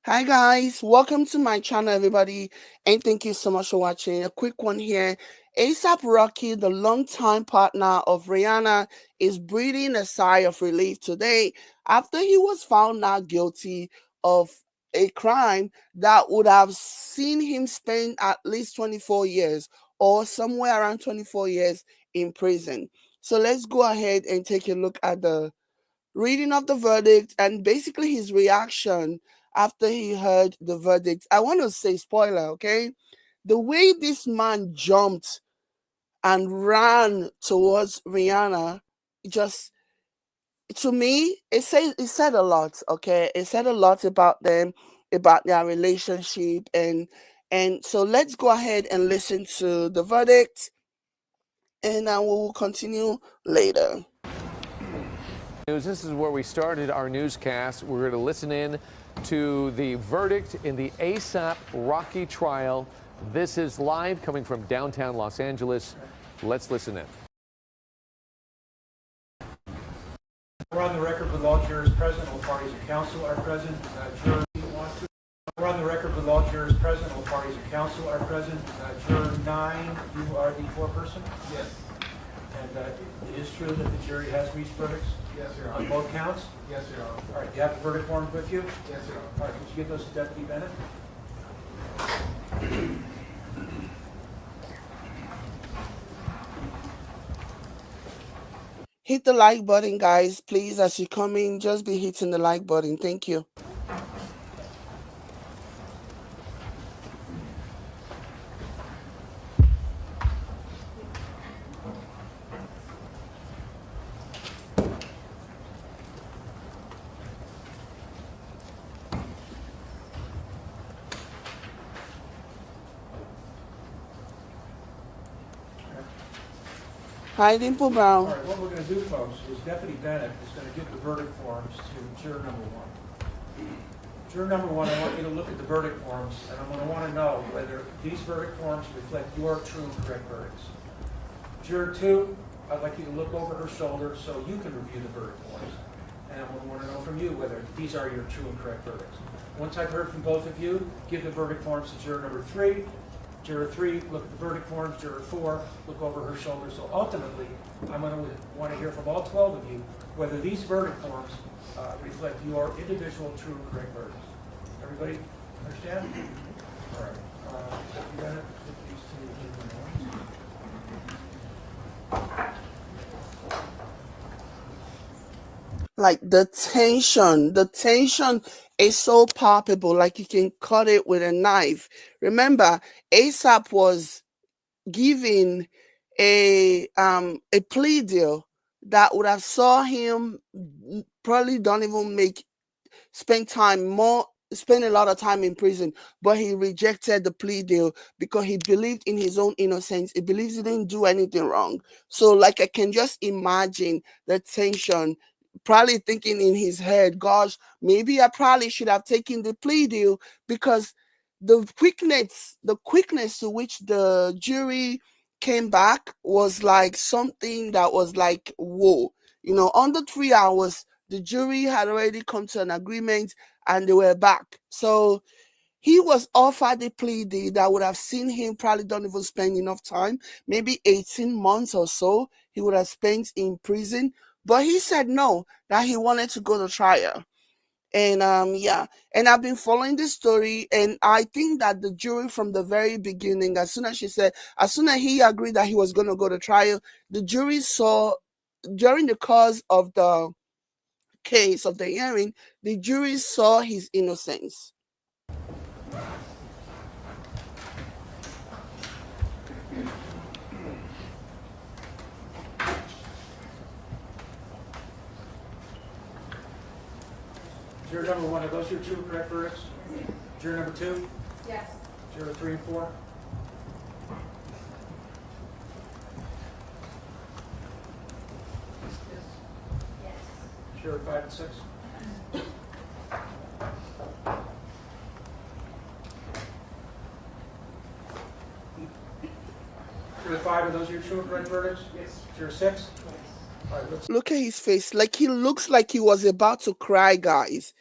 Hi guys, welcome to my channel everybody, and thank you so much for watching. A quick one here. ASAP Rocky, the longtime partner of Rihanna, is breathing a sigh of relief today after he was found not guilty of a crime that would have seen him spend at least 24 years or somewhere around 24 years in prison. So let's go ahead and take a look at the reading of the verdict and basically his reaction after he heard the verdict. I want to say spoiler, okay? The way this man jumped and ran towards Rihanna, just to me, it said a lot, okay? It said a lot about them, about their relationship, and so let's go ahead and listen to the verdict, and I will continue later. This is where we started our newscast. We're going to listen in to the verdict in the ASAP Rocky trial. This is live coming from downtown Los Angeles. Let's listen in. We're on the record with all jurors present. All parties and counsel are present. We're on the record with all jurors present. All parties and counsel are present. Juror 9, you are the foreperson? Yes. And it is true that the jury has reached verdicts? Yes, Your On Honor. both counts? Yes, Your Honor. All right, do you have the verdict forms with you? Yes, Your All Honor. right, could you give those to Deputy Bennett? Hit the like button, guys. Please, as you come in, just be hitting the like button. Thank you. Hi, Dimple All Brown. right, what we're going to do, folks, is Deputy Bennett is going to give the verdict forms to juror number 1. Juror number 1, I want you to look at the verdict forms, and I'm going to want to know whether these verdict forms reflect your true and correct verdicts. Juror 2, I'd like you to look over her shoulder so you can review the verdict forms. And I want to know from you whether these are your true and correct verdicts. Once I've heard from both of you, give the verdict forms to juror number 3. Juror 3, look at the verdict forms. Juror 4, look over her shoulder. So ultimately, I'm going to want to hear from all 12 of you whether these verdict forms reflect your individual true and correct verdicts. Everybody understand? All right. Deputy Bennett, put these two in the Like the tension is so palpable, like you can cut it with a knife. Remember, ASAP was given a plea deal that would have saw him probably don't even make spend a lot of time in prison, but he rejected the plea deal because he believed in his own innocence. He believes he didn't do anything wrong. So like I can just imagine the tension, probably thinking in his head, gosh, maybe I probably should have taken the plea deal, because the quickness to which the jury came back was like something that was like, whoa. Under 3 hours, the jury had already come to an agreement and they were back. So he was offered a plea deal that would have seen him probably don't even spend enough time, maybe 18 months or so he would have spent in prison. But he said no, that he wanted to go to trial. And yeah, and I've been following this story, and I think that the jury from the very beginning, as soon as he agreed that he was going to go to trial, the jury saw during the course of the case of the hearing, the jury saw his innocence. Juror number 1, are those your true and correct verdicts? Juror number 2? Yes. Juror 3 and 4? Yes. Juror 5 and 6? Juror 5, are those your true and correct verdicts? Yes. Juror 6? Yes. All right, let's. Look at his face. Like he looks like he was about to cry, guys.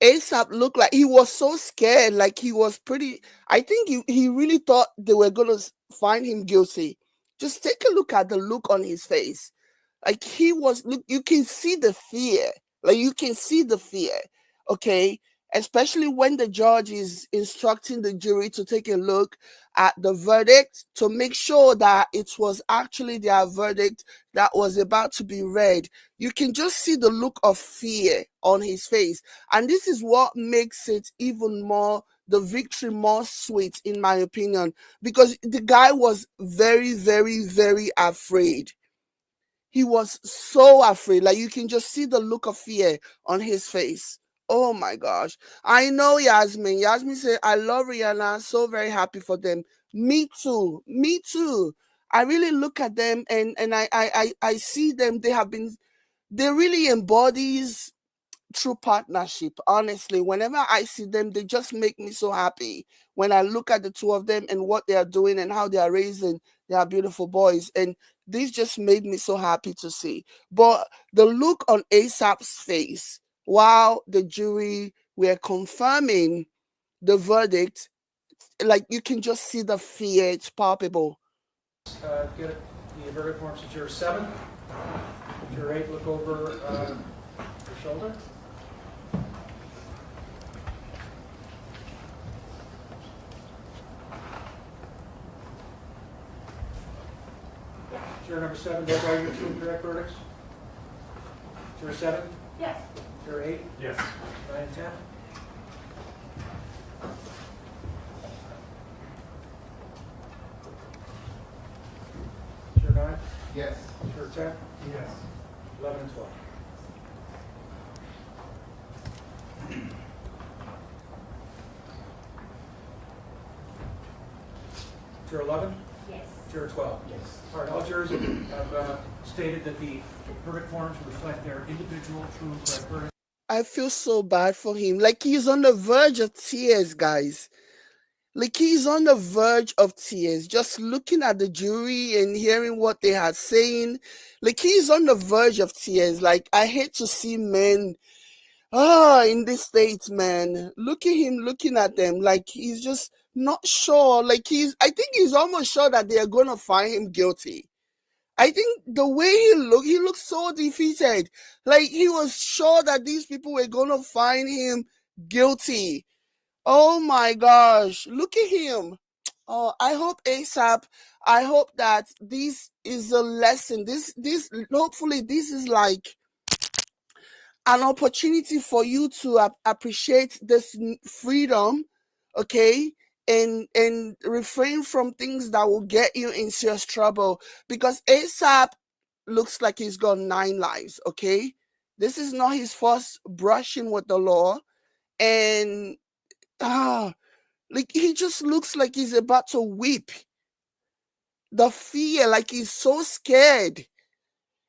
ASAP looked like he was so scared, like he was pretty. I think he really thought they were gonna find him guilty. Just take a look at the look on his face. Like he was, look, you can see the fear. Like you can see the fear. Okay. Especially when the judge is instructing the jury to take a look at the verdict to make sure that it was actually their verdict that was about to be read. You can just see the look of fear on his face. And this is what makes it even more, the victory more sweet, in my opinion, because the guy was very, very, very afraid. He was so afraid. Like you can just see the look of fear on his face. Oh my gosh. I know Yasmin. Yasmin said, I love Rihanna. So very happy for them. Me too. Me too. I really look at them and I see them. They really embodies true partnership. Honestly, whenever I see them, they just make me so happy when I look at the two of them and what they are doing and how they are raising their beautiful boys. And this just made me so happy to see. But the look on ASAP's face while the jury were confirming the verdict, like you can just see the fear. It's palpable. Get the verdict forms to Juror 7. Juror 8, look over your shoulder. Juror number 7, do I write your two and correct verdicts? Juror 7? Yes. Juror 8? Yes. 9 and 10? Juror 9? Yes. Juror 10? Yes. 11 and 12. Juror 11? Yes. Juror 12? Yes. All right, all jurors have stated that the verdict forms reflect their individual true and correct verdict. I feel so bad for him. Like he's on the verge of tears, guys. Like he's on the verge of tears, just looking at the jury and hearing what they had saying. Like he's on the verge of tears. Like I hate to see men in this state, man. Look at him looking at them. Like he's just not sure. Like I think he's almost sure that they are gonna find him guilty. I think the way he looked so defeated. Like he was sure that these people were gonna find him guilty. Oh my gosh, look at him. Oh, I hope ASAP. I hope that this is a lesson. This hopefully this is like an opportunity for you to appreciate this freedom, okay? And refrain from things that will get you in serious trouble, because ASAP looks like he's got 9 lives, okay? This is not his first brushing with the law, and like he just looks like he's about to weep. The fear, like he's so scared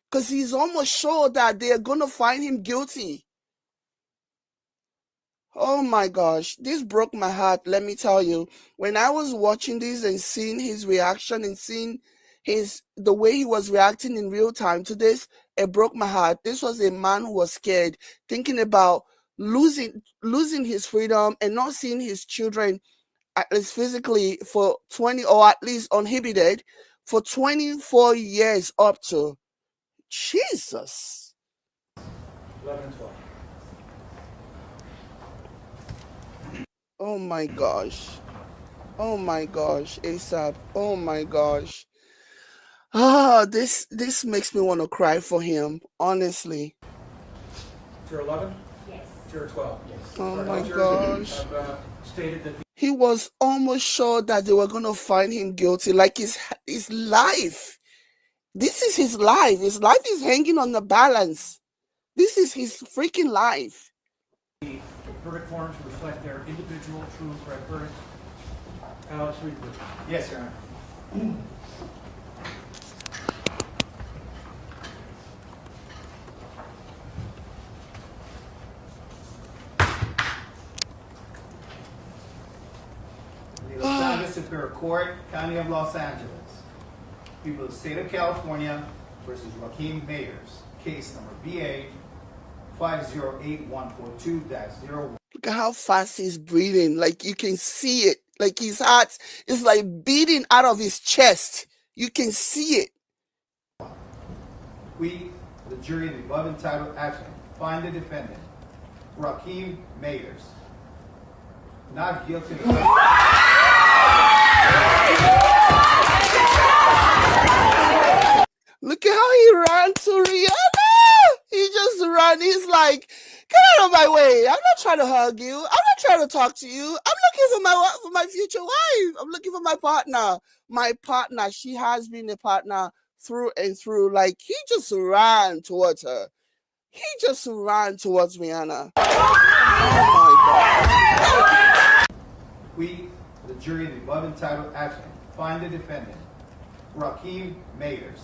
because he's almost sure that they're gonna find him guilty. Oh my gosh, this broke my heart, let me tell you. When I was watching this and seeing his reaction and seeing the way he was reacting in real time to this, it broke my heart. This was a man who was scared, thinking about losing his freedom and not seeing his children, at least physically, for 20, or at least uninhibited, for 24 years up to. Jesus. 11 and 12. Oh my gosh. Oh my gosh, ASAP. Oh my gosh. This makes me want to cry for him, honestly. Juror 11? Yes. Juror 12? Yes. Oh All right, my all jurors gosh. have stated that He was almost sure that they were going to find him guilty, like his life. This is his life. His life is hanging on the balance. This is his freaking life. the verdict forms reflect their individual true and correct verdicts. Alex, read the Yes, Your Honor. The Los Angeles Superior Court, County of Los Angeles. People of the State of California versus Joaquin Mayers. Case number BA 508142-01. Look at how fast he's breathing. Like you can see it. Like his heart is like beating out of his chest. You can see it. We, the jury, in the above entitled action, find the defendant, Raheem Mayers, not guilty of Look at how he ran to Rihanna. He just ran. He's like, get out of my way. I'm not trying to hug you. I'm not trying to talk to you. I'm looking for my future wife. I'm looking for my partner. My partner. She has been a partner through and through. Like he just ran towards her. He just ran towards Rihanna. Oh my God. We, the jury, in the above entitled action, find the defendant, Raheem Mayers,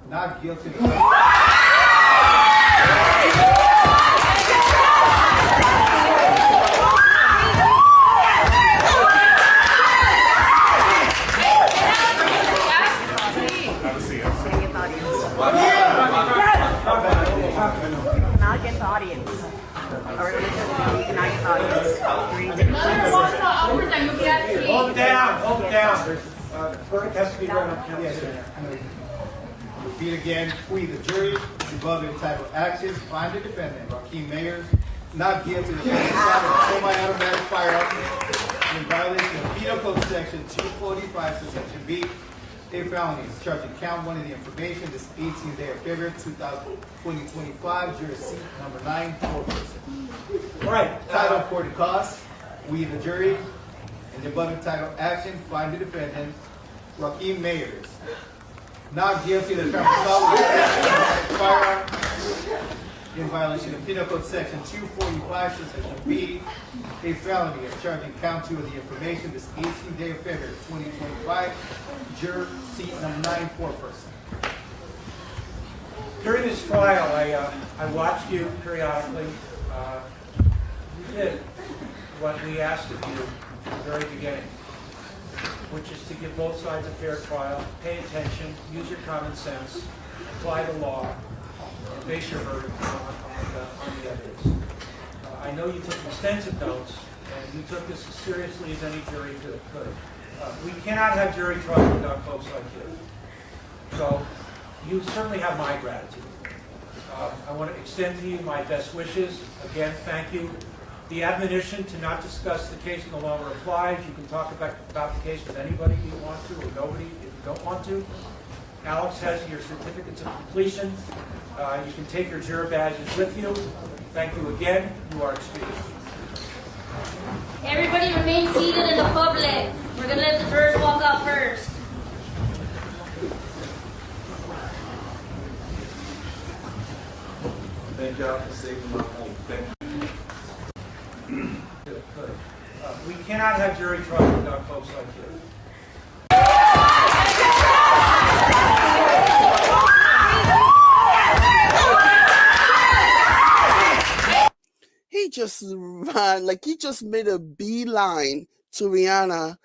not guilty of Now get the audience. Or you can now get the audience. Hold it down, hold it down. Verdict has to be read on count. Repeat again. We, the jury, the above entitled actions, find the defendant, Raheem Mayers, not guilty of assault of semi-automatic firearm in violation of Penal Code Section 245, Section B, a felony. Is charging count one of the information this 18th day of February 2025, jury seat number 9, 4%. All right. Title for the cause. We, the jury, in the above entitled action, find the defendant, Raheem Mayers, not guilty of the crime of assault with a firearm in violation of Penal Code Section 245, Section B, a felony of charging count two of the information this 18th day of February 2025, juror seat number 9, 4%. During this trial, I watched you periodically. You did what we asked of you at the very beginning, which is to give both sides a fair trial, pay attention, use your common sense, apply the law, and base your verdict on the evidence. I know you took extensive notes, and you took this as seriously as any jury could. We cannot have jury trials without folks like you. So you certainly have my gratitude. I want to extend to you my best wishes. Again, thank you. The admonition to not discuss the case no longer applies. You can talk about the case with anybody you want to, or nobody if you don't want to. Alex has your certificates of completion. You can take your juror badges with you. Thank you again. You are excused. Everybody remain seated in the public. We're going to let the jurors walk out first. Thank y'all for saving my home. Thank you. We cannot have jury trials without folks like you. He just ran, like he just made a beeline to Rihanna.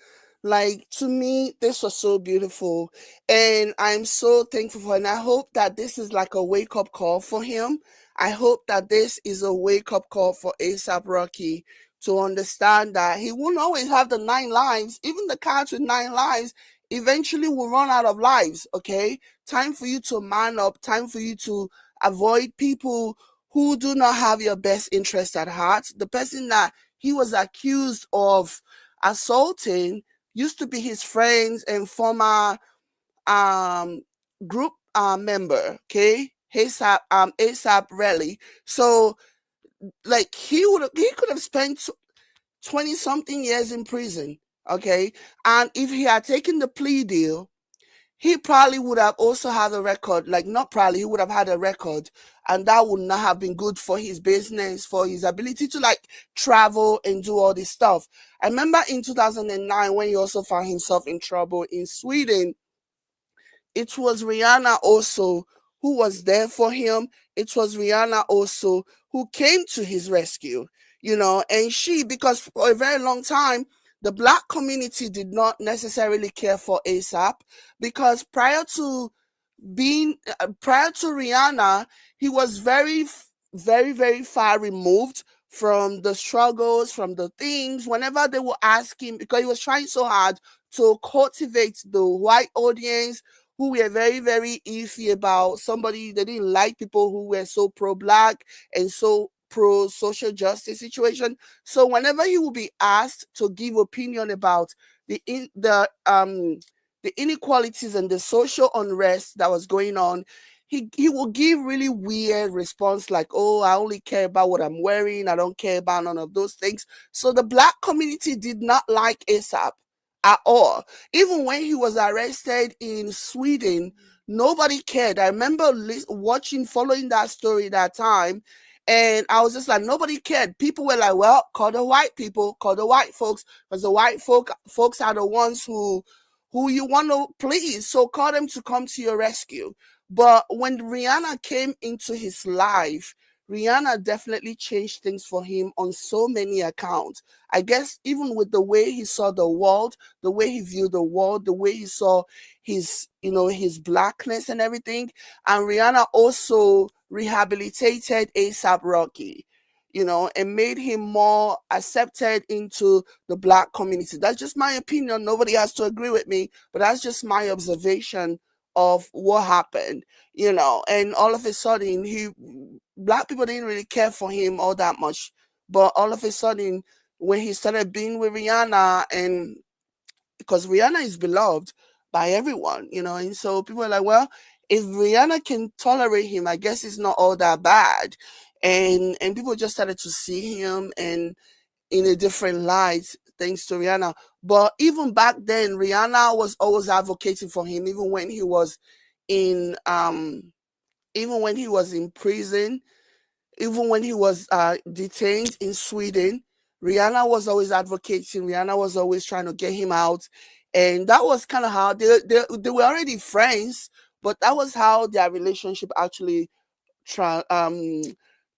Like, to me, this was so beautiful. And I'm so thankful for it. And I hope that this is like a wake-up call for him. I hope that this is a wake-up call for A$AP Rocky to understand that he won't always have the 9 lives. Even the counts with 9 lives eventually will run out of lives, okay? Time for you to man up. Time for you to avoid people who do not have your best interest at heart. The person that he was accused of assaulting used to be his friends and former group member, okay? A$AP Rally. So, like, he could have spent 20 something years in prison, okay? And if he had taken the plea deal, he probably would have also had a record, like not probably, he would have had a record, and that would not have been good for his business, for his ability to like travel and do all this stuff. I remember in 2009 when he also found himself in trouble in Sweden, it was Rihanna also who was there for him. It was Rihanna also who came to his rescue, and because for a very long time, the Black community did not necessarily care for A$AP because prior to Rihanna, he was very, very, very far removed from the struggles, from the things. Whenever they will ask him, because he was trying so hard to cultivate the white audience who were very, very iffy about somebody. They didn't like people who were so pro-black and so pro social justice situation. So whenever he will be asked to give opinion about the inequalities and the social unrest that was going on, he will give really weird response like, oh, I only care about what I'm wearing, I don't care about none of those things. So the black community did not like ASAP at all. Even when he was arrested in Sweden, nobody cared. I remember watching, following that story that time, and I was just like, nobody cared. People were like, well, call the white people, call the white folks, because the white folks are the ones who you want to please. So call them to come to your rescue. But when Rihanna came into his life, Rihanna definitely changed things for him on so many accounts. I guess even with the way he saw the world, the way he viewed the world, the way he saw his blackness and everything. And Rihanna also rehabilitated ASAP Rocky, and made him more accepted into the black community. That's just my opinion. Nobody has to agree with me, but that's just my observation of what happened, and all of a sudden black people didn't really care for him all that much. But all of a sudden, when he started being with Rihanna, and because Rihanna is beloved by everyone, and so people are like, well, if Rihanna can tolerate him, I guess it's not all that bad. And people just started to see him and in a different light thanks to Rihanna. But even back then, Rihanna was always advocating for him, in um even when he was in prison, even when he was detained in Sweden. Rihanna was always advocating. Rihanna was always trying to get him out, and that was kind of how they were already friends. But that was how their relationship actually tra- um,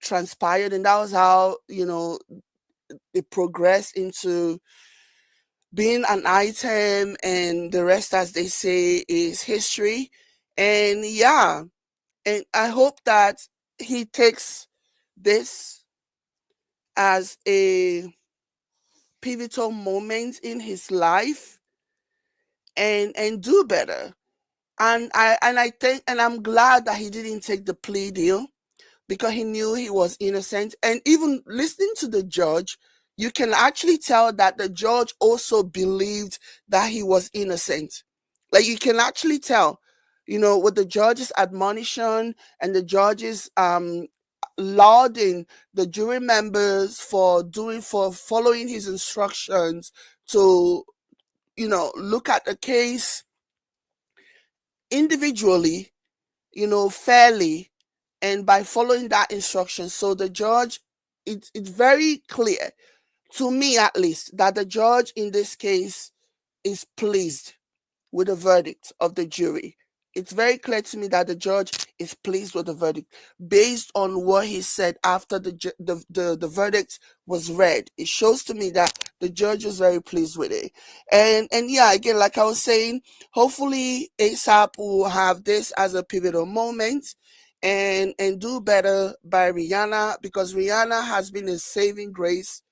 transpired, and that was how it progressed into being an item, and the rest, as they say, is history. And yeah, and I hope that he takes this as a pivotal moment in his life, and do better. And I think, and I'm glad that he didn't take the plea deal, because he knew he was innocent. And even listening to the judge, you can actually tell that the judge also believed that he was innocent. Like, you can actually tell, with the judge's admonition and the judge's lauding the jury members for following his instructions to, look at the case individually, fairly, and by following that instruction. So the judge, it's very clear to me, at least, that the judge in this case is pleased with the verdict of the jury. It's very clear to me that the judge is pleased with the verdict based on what he said after the verdict was read. It shows to me that the judge is very pleased with it. And yeah, again, like I was saying, hopefully ASAP will have this as a pivotal moment, and do better by Rihanna, because Rihanna has been a saving grace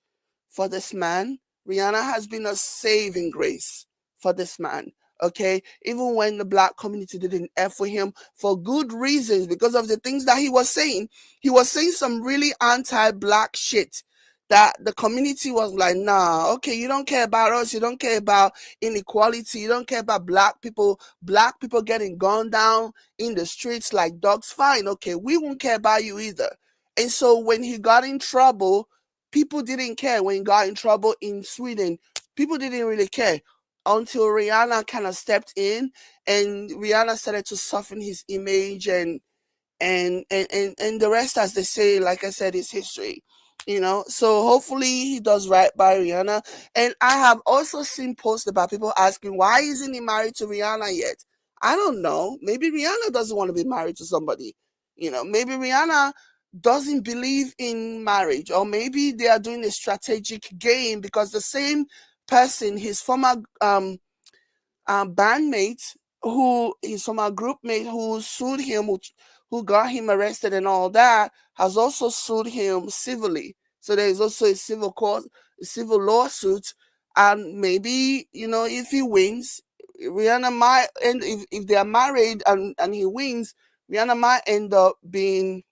for this man. Rihanna has been a saving grace for this man. Okay, even when the black community didn't F with him for good reasons, because of the things that he was saying some really anti-black shit that the community was like, nah, okay, you don't care about us, you don't care about inequality, you don't care about black people getting gunned down in the streets like dogs, fine, okay, we won't care about you either. And so when he got in trouble, people didn't care. When he got in trouble in Sweden, people didn't really care until Rihanna kind of stepped in, and Rihanna started to soften his image, and the rest, as they say, like I said, is history. So hopefully he does right by Rihanna. And I have also seen posts about people asking, why isn't he married to Rihanna yet? I don't know. Maybe Rihanna doesn't want to be married to somebody. Maybe Rihanna doesn't believe in marriage, or maybe they are doing a strategic game, because the same person, his former bandmate, who is from our group mate, who sued him, who got him arrested and all that, has also sued him civilly. So there is also a civil court, a civil lawsuit, and maybe if he wins, Rihanna might, and if they are married and he wins, Rihanna might end up being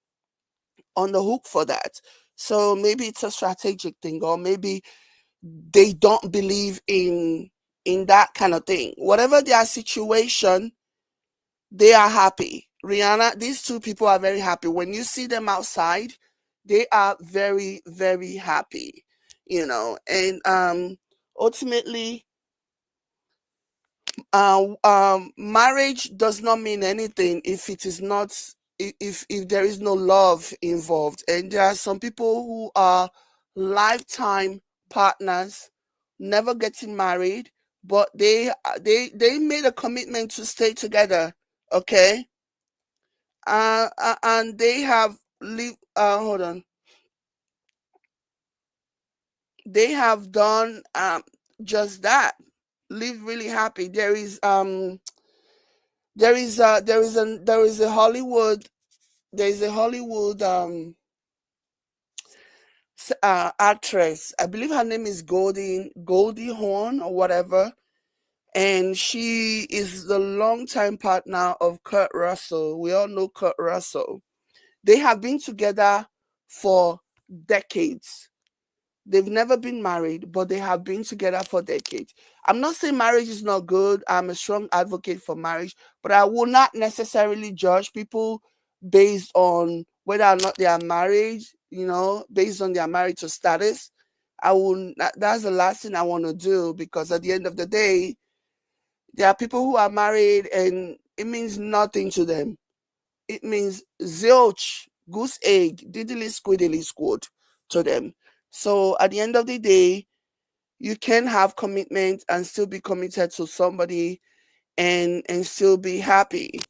on the hook for that. So maybe it's a strategic thing, or maybe they don't believe in that kind of thing. Whatever their situation, they are happy. Rihanna, these two people are very happy. When you see them outside, they are very, very happy. And ultimately, marriage does not mean anything if it is not, if there is no love involved. And there are some people who are lifetime partners, never getting married, but they made a commitment to stay together. Okay. And they have lived, hold on, they have done just that, live really happy. There is a Hollywood, there is a Hollywood actress. I believe her name is Goldie Hawn or whatever, and she is the longtime partner of Kurt Russell. We all know Kurt Russell. They have been together for decades. They've never been married, but they have been together for decades. I'm not saying marriage is not good. I'm a strong advocate for marriage, but I will not necessarily judge people based on whether or not they are married, based on their marital status. That's the last thing I want to do, because at the end of the day, there are people who are married and it means nothing to them. It means zilch, goose egg, diddly squiddly squid to them. So at the end of the day, you can have commitment and still be committed to somebody, and still be happy,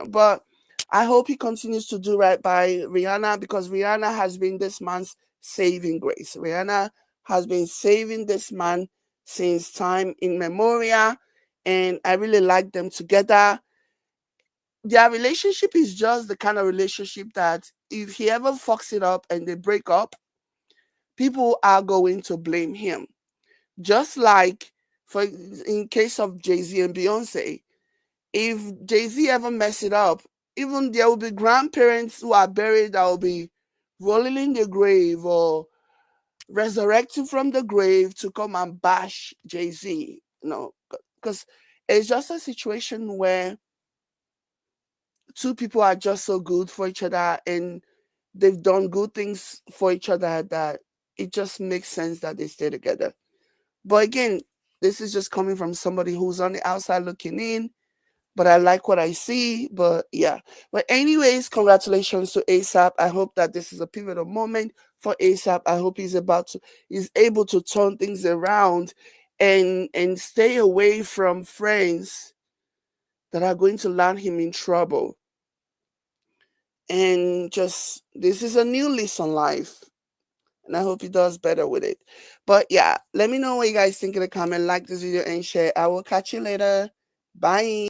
But I hope he continues to do right by Rihanna, because Rihanna has been this man's saving grace. Rihanna has been saving this man since time in memoria, and I really like them together. Their relationship is just the kind of relationship that if he ever fucks it up and they break up, people are going to blame him. Just like for in case of Jay-Z and Beyonce, if Jay-Z ever mess it up, even there will be grandparents who are buried that will be rolling in the grave or resurrecting from the grave to come and bash Jay-Z. Because it's just a situation where two people are just so good for each other, and they've done good things for each other, that it just makes sense that they stay together. But again, this is just coming from somebody who's on the outside looking in, but I like what I see. But yeah. But anyways, congratulations to ASAP. I hope that this is a pivotal moment for ASAP. I hope he's able to turn things around and stay away from friends that are going to land him in trouble. And just, this is a new lease on life, and I hope he does better with it. But yeah, let me know what you guys think in the comment. Like this video and share. I will catch you later. Bye.